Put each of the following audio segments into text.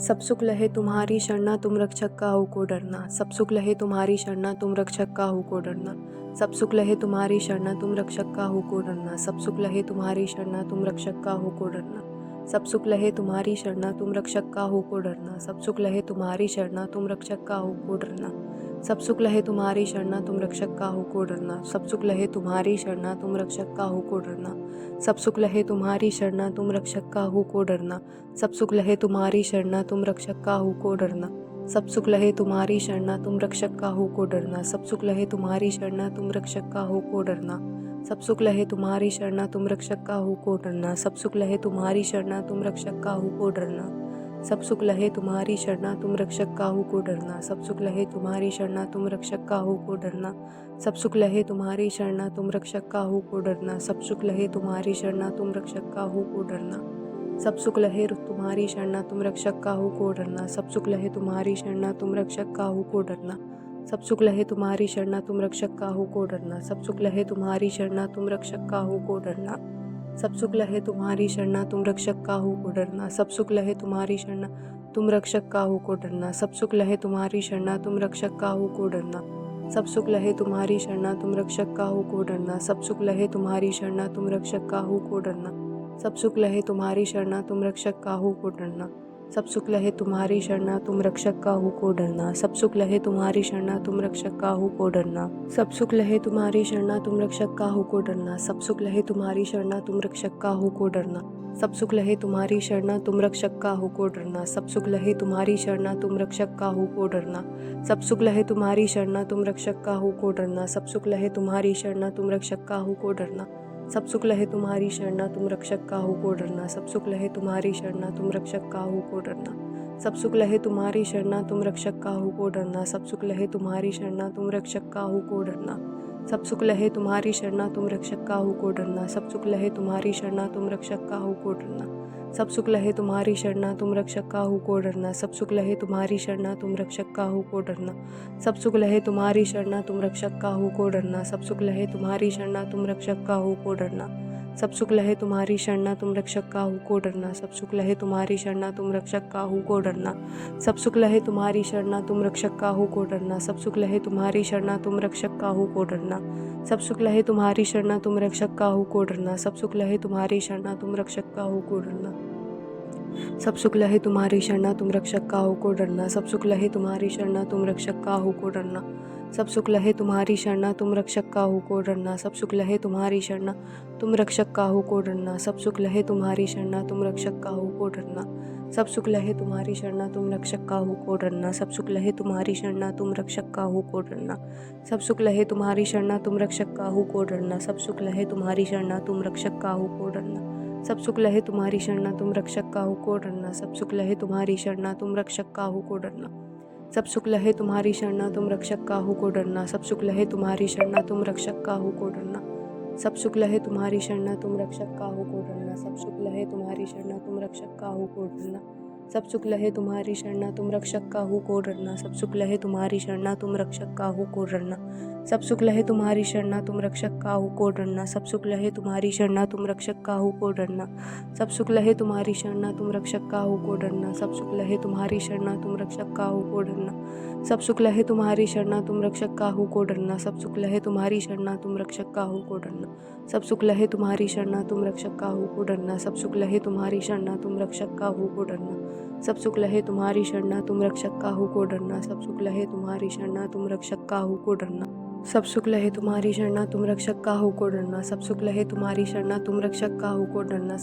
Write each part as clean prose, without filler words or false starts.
सब सुख लहे तुम्हारी शरणा तुम रक्षक काहू को डरना। सब सुख लहे तुम्हारी शरणा तुम रक्षक काहू को डरना। सब सुख लहे तुम्हारी शरणा तुम रक्षक काहू को डरना। सब सुख लहे तुम्हारी शरणा तुम रक्षक काहू को डरना। सब सुख लहे तुम्हारी शरणा तुम रक्षक काहू को डरना। सब सुख लहे तुम्हारी शरणा तुम रक्षक काहू को डरना। सब सुख लहे तुम्हारी शरणा तुम रक्षक काहू को डरना। सब सुख लहे तुम्हारी शरणा तुम रक्षक काहू को डरना। सब सुख लहे तुम्हारी शरणा तुम रक्षक काहू को डरना। सब सुख लहे तुम्हारी शरणा तुम रक्षक काहू को डरना। सब सुख लहे तुम्हारी शरणा तुम रक्षक काहू को डरना। सब सुख लहे तुम्हारी शरणा तुम रक्षक काहू को डरना। सब सुख लहे तुम्हारी शरणा तुम रक्षक काहू को डरना। सब सुख लहे तुम्हारी शरणा तुम रक्षक काहू को डरना। सब सुख लहे तुम्हारी शरणा तुम रक्षक काहू को डरना। सब सुख लहे तुम्हारी शरणा तुम रक्षक काहू को डरना। सब सुख लहे तुम्हारी शरणा तुम रक्षक काहू को डरना। सब सुख लहे तुम्हारी शरणा तुम रक्षक काहू को डरना। सब सुख लहे तुम्हारी शरणा तुम रक्षक काहू को डरना। सब सुख लहे तुम्हारी शरणा तुम रक्षक काहू को डरना। सब सुख लहे तुम्हारी शरणा तुम रक्षक काहू को डरना। सब सुख लहे तुम्हारी शरणा तुम रक्षक काहू को डरना। सब सुख लहे तुम्हारी शरणा तुम रक्षक काहू को डरना। सब सुख लहे तुम्हारी शरणा तुम रक्षक काहू को डरना। सब सुख लहे तुम्हारी शरणा तुम रक्षक काहू को डरना। सब सुख लहे तुम्हारी शरणा तुम रक्षक काहू को डरना। सब सुख लहे तुम्हारी शरणा तुम रक्षक काहू को डरना। सब सुख लहे तुम्हारी शरणा तुम रक्षक काहू को डरना। सब सुख लहे तुम्हारी शरणा तुम रक्षक काहू को डरना। सब सुख लहे तुम्हारी शरणा तुम रक्षक काहू को डरना। सब सुख लहे तुम्हारी शरणा तुम रक्षक काहू को डरना। सब सुख लहे तुम्हारी शरणा तुम रक्षक काहू को डरना। सब सुख लहे तुम्हारी शरणा तुम रक्षक काहू को डरना। सब सुख लहे तुम्हारी शरणा तुम रक्षक काहू को डरना। सब सुख लहे तुम्हारी शरणा तुम रक्षक काहू को डरना। सब सुख लहे तुम्हारी शरणा तुम रक्षक काहू को डरना। सब सुख लहे तुम्हारी शरणा तुम रक्षक काहू को डरना। सब सुख लहे तुम्हारी शरणा तुम रक्षक काहू को डरना। सब सुख लहे तुम्हारी शरणा तुम रक्षक काहू को डरना। सब सुख लहे तुम्हारी शरणा तुम रक्षक काहू को डरना। सब सुख लहे तुम्हारी शरणा तुम रक्षक काहू को डरना। सब सुख लहे तुम्हारी शरणा तुम रक्षक काहू को डरना। सब सुख लहे तुम्हारी शरणा तुम रक्षक काहू को डरना। सब सुख लहे तुम्हारी शरणा तुम रक्षक काहू को डरना। सब सुख लहे तुम्हारी शरणा तुम रक्षक काहू को डरना। सब सुख लहे तुम्हारी शरणा तुम रक्षक काहू को डरना। सब सुख लहे तुम्हारी शरणा तुम रक्षक काहू को डरना। सब सुख लहे तुम्हारी शरणा तुम रक्षक काहू को डरना। सब सुख लहे तुम्हारी शरणा तुम रक्षक काहू को डरना। सब सुख लहे तुम्हारी शरणा तुम रक्षक काहू को डरना। सब सुख लहे तुम्हारी शरणा तुम रक्षक काहू को डरना। सब सुख लहे तुम्हारी शरणा तुम रक्षक काहू को डरना। सब सुख लहे तुम्हारी शरणा तुम रक्षक काहू को डरना। सब सुख लहे तुम्हारी शरणा तुम रक्षक काहू को डरना। सब सुख लहे तुम्हारी शरणा तुम रक्षक काहू को डरना। सब सुख लहे तुम्हारी शरणा तुम रक्षक काहू को डरना। सब सुख लहे तुम्हारी शरणा तुम रक्षक काहू को डरना। सब सुख लहे तुम्हारी शरणा तुम रक्षक काहू को डरना। सब सुख लहे तुम्हारी शरणा तुम रक्षक काहू को डरना। सब सुख लहे तुम्हारी शरणा तुम रक्षक काहू को डरना। सब सुख लहे तुम्हारी शरणा तुम रक्षक काहू को डरना। सब सुख लहे तुम्हारी शरणा तुम रक्षक काहू को डरना। सब सुख लहे तुम्हारी शरणा तुम रक्षक काहू को डरना। सब सुख लहे तुम्हारी शरणा तुम रक्षक काहू को डरना। सब सुख लहे तुम्हारी शरणा तुम रक्षक काहू को डरना। सब सुख लहे तुम्हारी शरणा तुम रक्षक काहू को डरना। सब सुख लहे तुम्हारी शरणा तुम रक्षक काहू को डरना। सब सुख लहे तुम्हारी शरणा तुम रक्षक काहू को डरना। सब सुख लहे तुम्हारी शरणा तुम रक्षक काहू को डरना। सब सुख लहे तुम्हारी शरणा तुम रक्षक काहू को डरना। सब सुख लहे तुम्हारी शरणा तुम रक्षक काहू को डरना। सब सुख लहे तुम्हारी शरणा तुम रक्षक काहू को डरना। सब सुख लहे तुम्हारी शरणा तुम रक्षक काहू को डरना। सब सुख लहे तुम्हारी शरणा तुम रक्षक काहू को डरना। सब सुख लहे तुम्हारी शरणा तुम रक्षक काहू को डरना। सब सुख लहे तुम्हारी शरणा तुम रक्षक काहू को डरना। सब सुख लहे तुम्हारी शरणा तुम रक्षक काहू को डरना। सब सुख लहे तुम्हारी शरणा तुम रक्षक काहू को डरना। सब सुख लहे तुम्हारी शरणा तुम रक्षक काहू को डरना। सब सुख लहे तुम्हारी शरणा तुम रक्षक काहू को डरना। सब सुख लहे तुम्हारी शरणा तुम रक्षक काहू को डरना। सब सुख लहे तुम्हारी शरणा तुम रक्षक काहू को डरना। सब सुख लहे तुम्हारी शरणा तुम रक्षक काहू को डरना।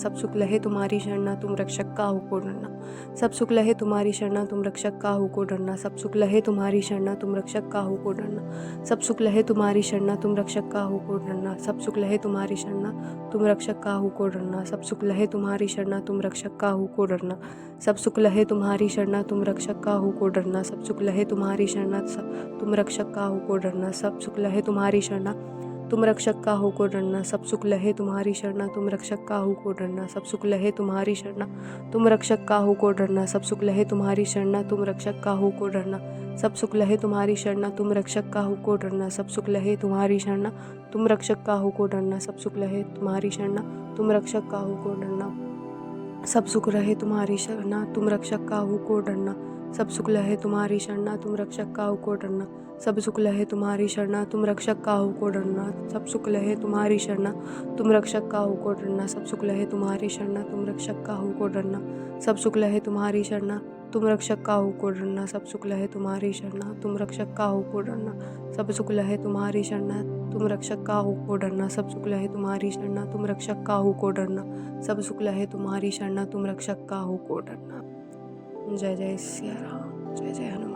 सब सुख लहे तुम्हारी शरणा तुम रक्षक काहू को डरना। सब सुख लहे तुम्हारी शरणा तुम रक्षक काहू को डरना। सब सुख लहे तुम्हारी शरणा तुम रक्षक काहू को डरना। सब सुख लहे तुम्हारी शरणा तुम रक्षक काहू को डरना। सब सुख लहे तुम्हारी शरणा तुम रक्षक काहू को डरना। सब सुख लहे तुम्हारी शरणा तुम रक्षक काहू को डरना। सब सुख लहे तुम्हारी शरणा तुम रक्षक काहू को डरना। सब सुख लहे तुम्हारी शरणा तुम रक्षक काहू को डरना। सब सुख लहे तुम्हारी शरणा तुम रक्षक काहू को डरना। सब सुख लहे तुम्हारी शरणा तुम रक्षक काहू को डरना। सब सुख लहे तुम्हारी शरणा तुम रक्षक काहू को डरना। सब सुख लहे तुम्हारी शरणा तुम रक्षक काहू को डरना। सब सुख लहे तुम्हारी शरणा तुम रक्षक काहू को डरना। सब सुख रहे तुम्हारी शरणा तुम रक्षक काहू को डरना। सब सुख लहे तुम्हारी शरणा तुम रक्षक काहू को डरना। सब सुख लहे तुम्हारी शरणा तुम रक्षक काहू को डरना। सब सुख लहे तुम्हारी शरणा तुम रक्षक काहू को डरना। सब सुख लहे तुम्हारी शरणा तुम रक्षक काहू को डरना। सब सुख लहे तुम्हारी शरणा तुम रक्षक काहू को डरना। सब सुख लहे तुम्हारी शरणा तुम रक्षक काहू को डरना। सब सुख लहे तुम्हारी शरणा तुम रक्षक काहू को डरना। सब सुख लहे तुम्हारी शरणा तुम रक्षक काहू को डरना। सब सुख लहे तुम्हारी शरणा तुम रक्षक काहू को डरना। जय जय सिया राम, जय जय हनुमान।